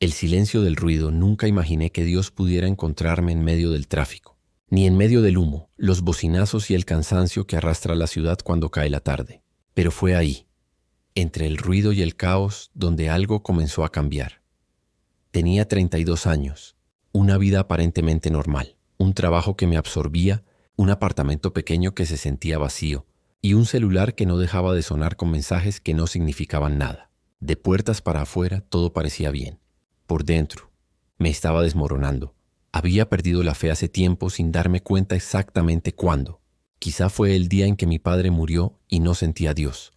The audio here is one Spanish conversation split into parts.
El silencio del ruido. Nunca imaginé que Dios pudiera encontrarme en medio del tráfico, ni en medio del humo, los bocinazos y el cansancio que arrastra la ciudad cuando cae la tarde. Pero fue ahí, entre el ruido y el caos, donde algo comenzó a cambiar. Tenía 32 años, una vida aparentemente normal, un trabajo que me absorbía, un apartamento pequeño que se sentía vacío y un celular que no dejaba de sonar con mensajes que no significaban nada. De puertas para afuera todo parecía bien. Por dentro, me estaba desmoronando. Había perdido la fe hace tiempo sin darme cuenta exactamente cuándo. Quizá fue el día en que mi padre murió y no sentí a Dios.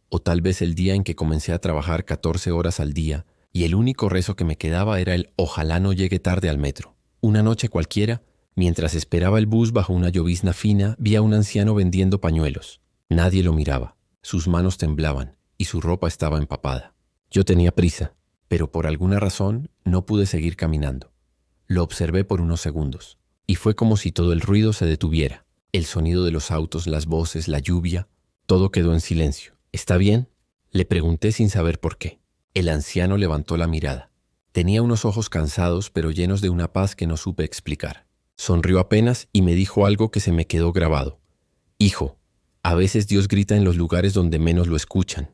O tal vez el día en que comencé a trabajar 14 horas al día y el único rezo que me quedaba era el ojalá no llegue tarde al metro. Una noche cualquiera, mientras esperaba el bus bajo una llovizna fina, vi a un anciano vendiendo pañuelos. Nadie lo miraba. Sus manos temblaban y su ropa estaba empapada. Yo tenía prisa, pero por alguna razón no pude seguir caminando. Lo observé por unos segundos y fue como si todo el ruido se detuviera. El sonido de los autos, las voces, la lluvia, todo quedó en silencio. ¿Está bien?, le pregunté sin saber por qué. El anciano levantó la mirada. Tenía unos ojos cansados pero llenos de una paz que no supe explicar. Sonrió apenas y me dijo algo que se me quedó grabado. Hijo, a veces Dios grita en los lugares donde menos lo escuchan.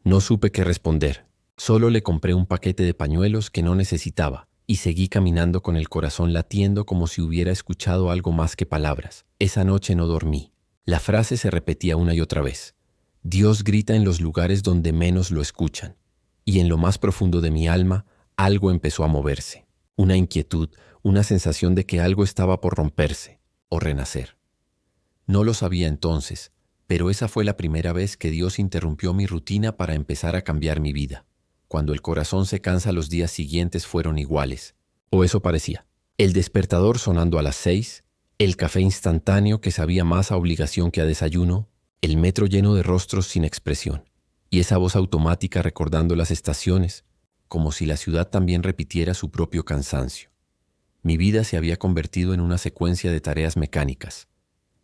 No supe qué responder. Solo le compré un paquete de pañuelos que no necesitaba y seguí caminando con el corazón latiendo como si hubiera escuchado algo más que palabras. Esa noche no dormí. La frase se repetía una y otra vez. Dios grita en los lugares donde menos lo escuchan. Y en lo más profundo de mi alma, algo empezó a moverse. Una inquietud, una sensación de que algo estaba por romperse o renacer. No lo sabía entonces, pero esa fue la primera vez que Dios interrumpió mi rutina para empezar a cambiar mi vida. Cuando el corazón se cansa, los días siguientes fueron iguales. O eso parecía. El despertador sonando a las 6, el café instantáneo que sabía más a obligación que a desayuno, el metro lleno de rostros sin expresión, y esa voz automática recordando las estaciones, como si la ciudad también repitiera su propio cansancio. Mi vida se había convertido en una secuencia de tareas mecánicas.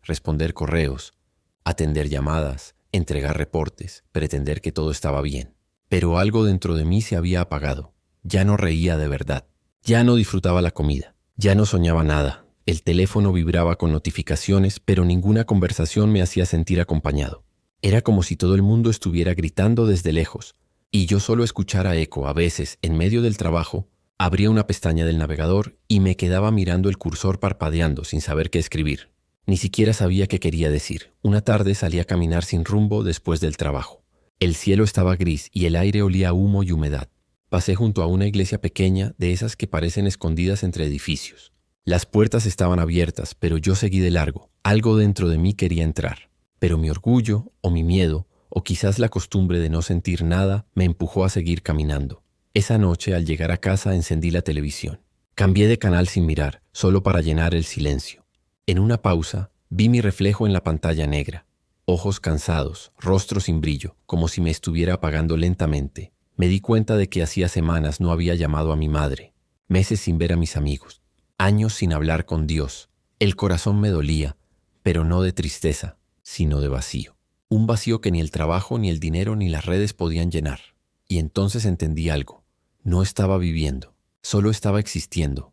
Responder correos, atender llamadas, entregar reportes, pretender que todo estaba bien. Pero algo dentro de mí se había apagado. Ya no reía de verdad. Ya no disfrutaba la comida. Ya no soñaba nada. El teléfono vibraba con notificaciones, pero ninguna conversación me hacía sentir acompañado. Era como si todo el mundo estuviera gritando desde lejos, y yo solo escuchara eco. A veces, en medio del trabajo, abría una pestaña del navegador y me quedaba mirando el cursor parpadeando sin saber qué escribir. Ni siquiera sabía qué quería decir. Una tarde salí a caminar sin rumbo después del trabajo. El cielo estaba gris y el aire olía a humo y humedad. Pasé junto a una iglesia pequeña, de esas que parecen escondidas entre edificios. Las puertas estaban abiertas, pero yo seguí de largo. Algo dentro de mí quería entrar. Pero mi orgullo, o mi miedo, o quizás la costumbre de no sentir nada, me empujó a seguir caminando. Esa noche, al llegar a casa, encendí la televisión. Cambié de canal sin mirar, solo para llenar el silencio. En una pausa, vi mi reflejo en la pantalla negra. Ojos cansados, rostro sin brillo, como si me estuviera apagando lentamente. Me di cuenta de que hacía semanas no había llamado a mi madre, meses sin ver a mis amigos, años sin hablar con Dios. El corazón me dolía, pero no de tristeza, sino de vacío. Un vacío que ni el trabajo, ni el dinero, ni las redes podían llenar. Y entonces entendí algo. No estaba viviendo, solo estaba existiendo.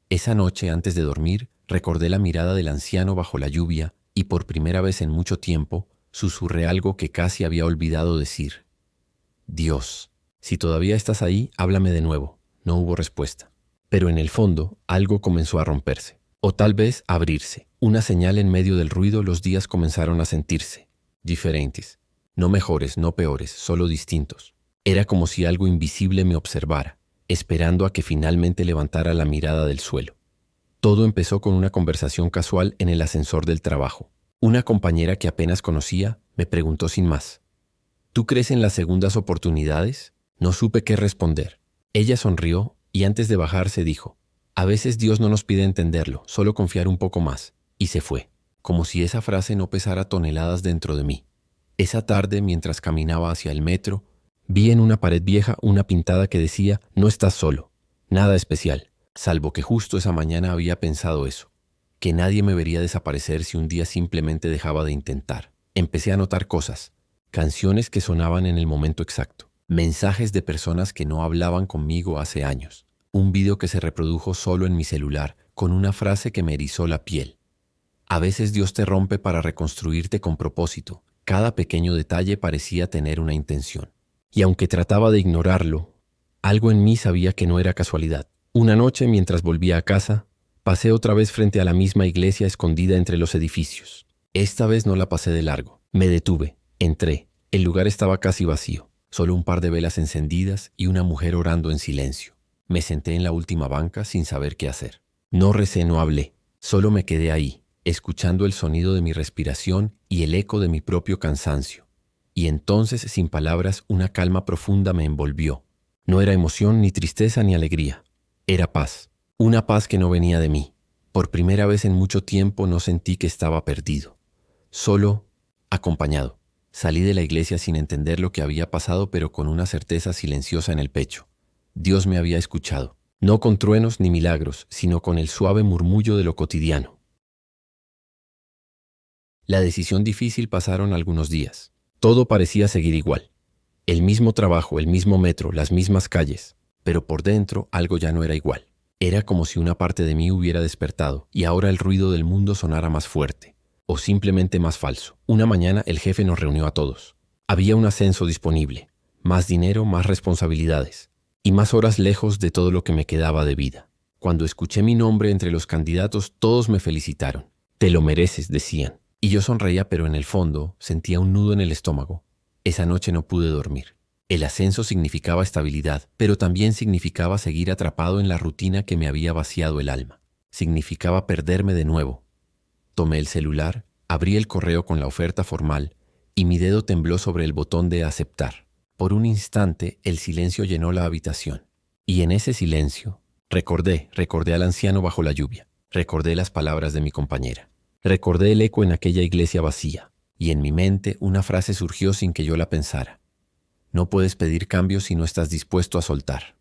Esa noche, antes de dormir, recordé la mirada del anciano bajo la lluvia y por primera vez en mucho tiempo susurré algo que casi había olvidado decir. Dios, si todavía estás ahí, háblame de nuevo. No hubo respuesta. Pero en el fondo, algo comenzó a romperse. O tal vez abrirse. Una señal en medio del ruido. Los días comenzaron a sentirse diferentes. No mejores, no peores, solo distintos. Era como si algo invisible me observara, esperando a que finalmente levantara la mirada del suelo. Todo empezó con una conversación casual en el ascensor del trabajo. Una compañera que apenas conocía me preguntó sin más: ¿tú crees en las segundas oportunidades? No supe qué responder. Ella sonrió y antes de bajarse dijo: a veces Dios no nos pide entenderlo, solo confiar un poco más. Y se fue, como si esa frase no pesara toneladas dentro de mí. Esa tarde, mientras caminaba hacia el metro, vi en una pared vieja una pintada que decía: no estás solo, nada especial, salvo que justo esa mañana había pensado eso, que nadie me vería desaparecer si un día simplemente dejaba de intentar. Empecé a notar cosas, canciones que sonaban en el momento exacto, Mensajes de personas que no hablaban conmigo hace años. Un video que se reprodujo solo en mi celular, con una frase que me erizó la piel. A veces Dios te rompe para reconstruirte con propósito. Cada pequeño detalle parecía tener una intención. Y aunque trataba de ignorarlo, algo en mí sabía que no era casualidad. Una noche, mientras volvía a casa, pasé otra vez frente a la misma iglesia escondida entre los edificios. Esta vez no la pasé de largo. Me detuve, entré. El lugar estaba casi vacío. Solo un par de velas encendidas y una mujer orando en silencio. Me senté en la última banca sin saber qué hacer. No recé, no hablé. Solo me quedé ahí, escuchando el sonido de mi respiración y el eco de mi propio cansancio. Y entonces, sin palabras, una calma profunda me envolvió. No era emoción, ni tristeza, ni alegría. Era paz. Una paz que no venía de mí. Por primera vez en mucho tiempo no sentí que estaba perdido. Solo acompañado. Salí de la iglesia sin entender lo que había pasado, pero con una certeza silenciosa en el pecho. Dios me había escuchado. No con truenos ni milagros, sino con el suave murmullo de lo cotidiano. La decisión difícil pasaron algunos días. Todo parecía seguir igual. El mismo trabajo, el mismo metro, las mismas calles. Pero por dentro algo ya no era igual. Era como si una parte de mí hubiera despertado y ahora el ruido del mundo sonara más fuerte. O simplemente más falso. Una mañana el jefe nos reunió a todos. Había un ascenso disponible. Más dinero, más responsabilidades. Y más horas lejos de todo lo que me quedaba de vida. Cuando escuché mi nombre entre los candidatos, todos me felicitaron. Te lo mereces, decían. Y yo sonreía, pero en el fondo sentía un nudo en el estómago. Esa noche no pude dormir. El ascenso significaba estabilidad, pero también significaba seguir atrapado en la rutina que me había vaciado el alma. Significaba perderme de nuevo. Tomé el celular, abrí el correo con la oferta formal y mi dedo tembló sobre el botón de aceptar. Por un instante el silencio llenó la habitación. Y en ese silencio recordé al anciano bajo la lluvia. Recordé las palabras de mi compañera. Recordé el eco en aquella iglesia vacía. Y en mi mente una frase surgió sin que yo la pensara. No puedes pedir cambios si no estás dispuesto a soltar.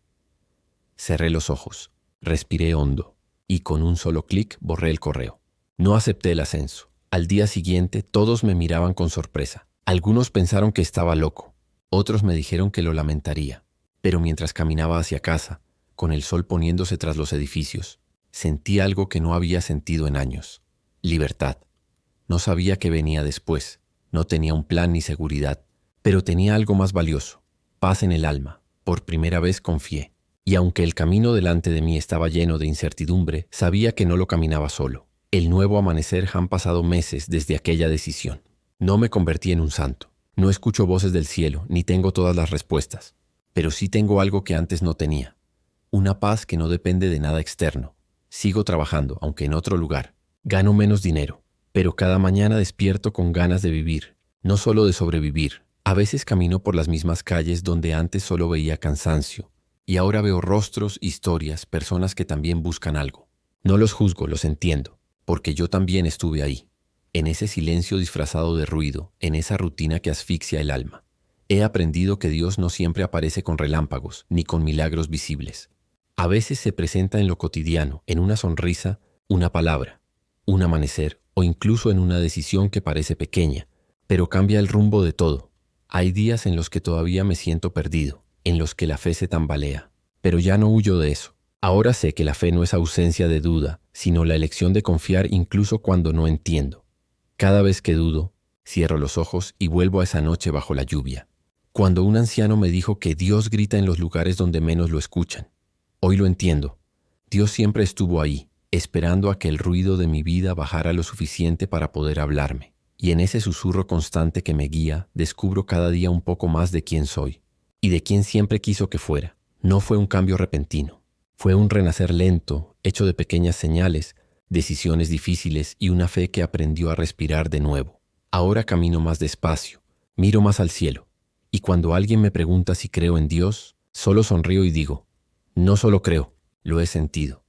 Cerré los ojos, respiré hondo y con un solo clic borré el correo. No acepté el ascenso. Al día siguiente todos me miraban con sorpresa. Algunos pensaron que estaba loco. Otros me dijeron que lo lamentaría. Pero mientras caminaba hacia casa, con el sol poniéndose tras los edificios, sentí algo que no había sentido en años. Libertad. No sabía qué venía después. No tenía un plan ni seguridad. Pero tenía algo más valioso. Paz en el alma. Por primera vez confié. Y aunque el camino delante de mí estaba lleno de incertidumbre, sabía que no lo caminaba solo. El nuevo amanecer han pasado meses desde aquella decisión. No me convertí en un santo. No escucho voces del cielo, ni tengo todas las respuestas. Pero sí tengo algo que antes no tenía. Una paz que no depende de nada externo. Sigo trabajando, aunque en otro lugar. Gano menos dinero, pero cada mañana despierto con ganas de vivir, no solo de sobrevivir. A veces camino por las mismas calles donde antes solo veía cansancio. Y ahora veo rostros, historias, personas que también buscan algo. No los juzgo, los entiendo. Porque yo también estuve ahí, en ese silencio disfrazado de ruido, en esa rutina que asfixia el alma. He aprendido que Dios no siempre aparece con relámpagos, ni con milagros visibles. A veces se presenta en lo cotidiano, en una sonrisa, una palabra, un amanecer, o incluso en una decisión que parece pequeña, pero cambia el rumbo de todo. Hay días en los que todavía me siento perdido, en los que la fe se tambalea, pero ya no huyo de eso. Ahora sé que la fe no es ausencia de duda, sino la elección de confiar incluso cuando no entiendo. Cada vez que dudo, cierro los ojos y vuelvo a esa noche bajo la lluvia. Cuando un anciano me dijo que Dios grita en los lugares donde menos lo escuchan. Hoy lo entiendo. Dios siempre estuvo ahí, esperando a que el ruido de mi vida bajara lo suficiente para poder hablarme. Y en ese susurro constante que me guía, descubro cada día un poco más de quién soy y de quién siempre quiso que fuera. No fue un cambio repentino. Fue un renacer lento, hecho de pequeñas señales, decisiones difíciles y una fe que aprendió a respirar de nuevo. Ahora camino más despacio, miro más al cielo, y cuando alguien me pregunta si creo en Dios, solo sonrío y digo, no solo creo, lo he sentido.